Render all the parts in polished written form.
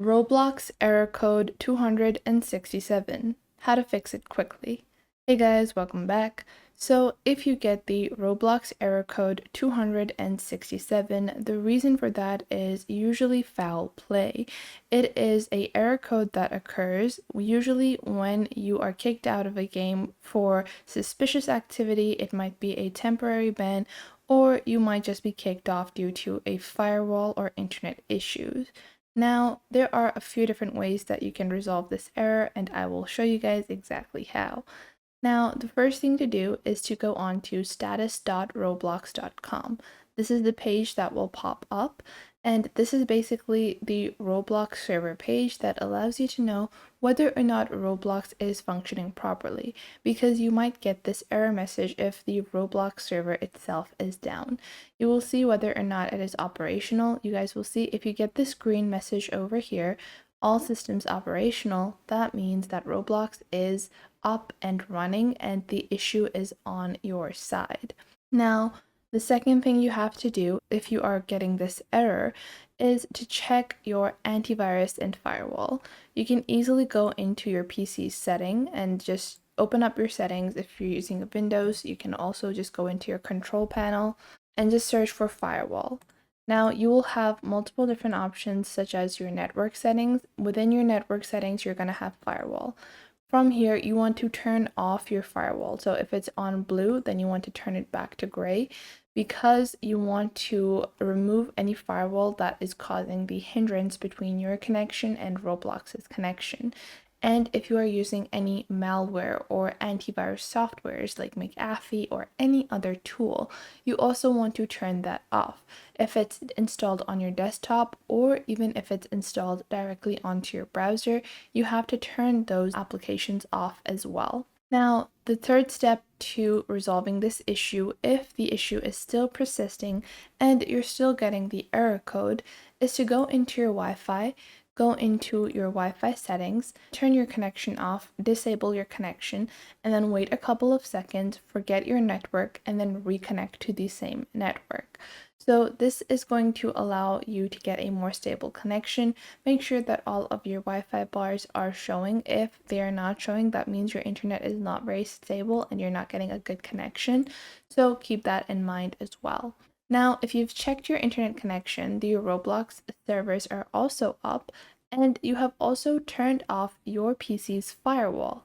Roblox Error Code 267. How to fix it quickly. Hey guys, welcome back. So if you get the Roblox Error Code 267, the reason for that is usually foul play. It is a error code that occurs usually when you are kicked out of a game for suspicious activity. It might be a temporary ban, or you might just be kicked off due to a firewall or internet issues. Now, there are a few different ways that you can resolve this error, and I will show you guys exactly how. Now, the first thing to do is to go on to status.roblox.com. This is the page that will pop up, and this is basically the Roblox server page that allows you to know whether or not Roblox is functioning properly, because you might get this error message if the Roblox server itself is down. You will see whether or not it is operational. You guys will see if you get this green message over here, all systems operational, that means that Roblox is up and running and the issue is on your side. Now, the second thing you have to do if you are getting this error is to check your antivirus and firewall. You can easily go into your PC setting and just open up your settings. If you're using a Windows, you can also just go into your control panel and just search for firewall. Now, you will have multiple different options such as your network settings. Within your network settings, you're going to have firewall. From here, you want to turn off your firewall. So if it's on blue, then you want to turn it back to gray because you want to remove any firewall that is causing the hindrance between your connection and Roblox's connection. And if you are using any malware or antivirus softwares like McAfee or any other tool, you also want to turn that off. If it's installed on your desktop or even if it's installed directly onto your browser, you have to turn those applications off as well. Now, the third step to resolving this issue, if the issue is still persisting and you're still getting the error code, is to go into your Wi-Fi, go into your Wi-Fi settings, turn your connection off, disable your connection, and then wait a couple of seconds, forget your network, and then reconnect to the same network. So this is going to allow you to get a more stable connection. Make sure that all of your Wi-Fi bars are showing. If they are not showing, that means your internet is not very stable and you're not getting a good connection. So keep that in mind as well. Now, if you've checked your internet connection, the Roblox servers are also up, and you have also turned off your PC's firewall,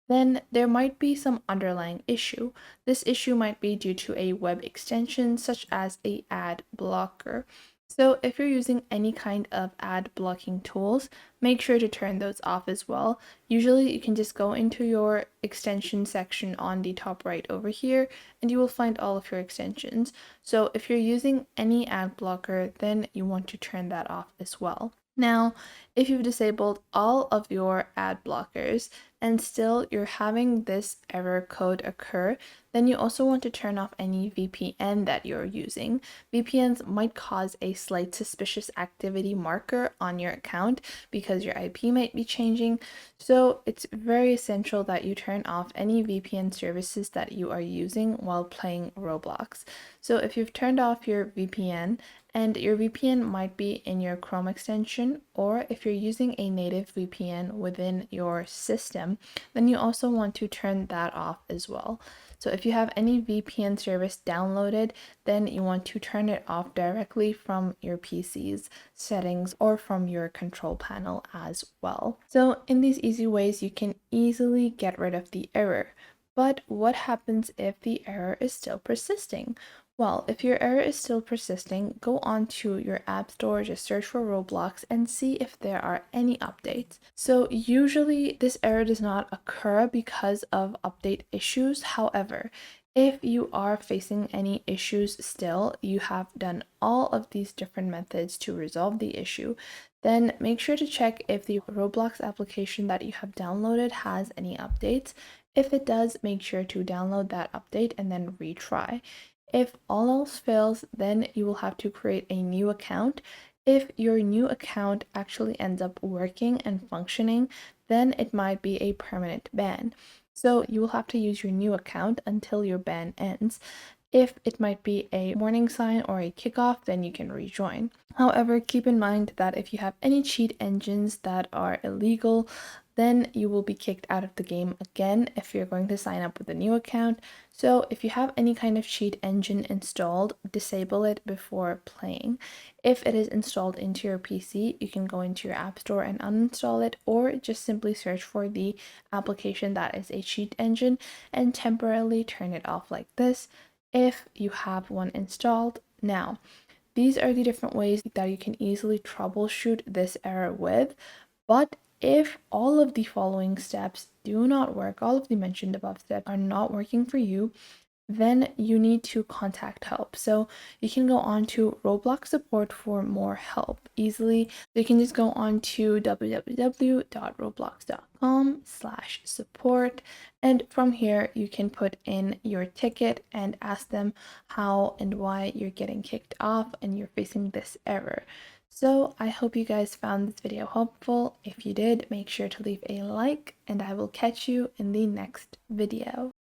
then there might be some underlying issue. This issue might be due to a web extension such as a ad blocker. So if you're using any kind of ad blocking tools, make sure to turn those off as well. Usually you can just go into your extension section on the top right over here and you will find all of your extensions. So if you're using any ad blocker, then you want to turn that off as well. Now, if you've disabled all of your ad blockers and still you're having this error code occur, then you also want to turn off any VPN that you're using. VPNs might cause a slight suspicious activity marker on your account because your IP might be changing. So it's very essential that you turn off any VPN services that you are using while playing Roblox. So if you've turned off your VPN, and your VPN might be in your Chrome extension, or if you're using a native VPN within your system, then you also want to turn that off as well. So if you have any VPN service downloaded, then you want to turn it off directly from your PC's settings or from your control panel as well. So in these easy ways, you can easily get rid of the error. But what happens if the error is still persisting? Well, if your error is still persisting, go on to your app store, just search for Roblox and see if there are any updates. So usually this error does not occur because of update issues. However, if you are facing any issues still, you have done all of these different methods to resolve the issue, then make sure to check if the Roblox application that you have downloaded has any updates. If it does, make sure to download that update and then retry. If all else fails, then you will have to create a new account. If your new account actually ends up working and functioning, then it might be a permanent ban. So you will have to use your new account until your ban ends. If it might be a warning sign or a kickoff, then you can rejoin. However, keep in mind that if you have any cheat engines that are illegal, then you will be kicked out of the game again if you're going to sign up with a new account. So if you have any kind of cheat engine installed, disable it before playing. If it is installed into your PC, you can go into your App Store and uninstall it, or just simply search for the application that is a cheat engine and temporarily turn it off like this if you have one installed. Now, these are the different ways that you can easily troubleshoot this error with, but if all of the following steps do not work, all of the mentioned above steps are not working for you, then you need to contact help. So you can go on to Roblox support for more help easily. You can just go on to www.roblox.com/support, and from here you can put in your ticket and ask them how and why you're getting kicked off and you're facing this error. So I hope you guys found this video helpful. If you did, make sure to leave a like, and I will catch you in the next video.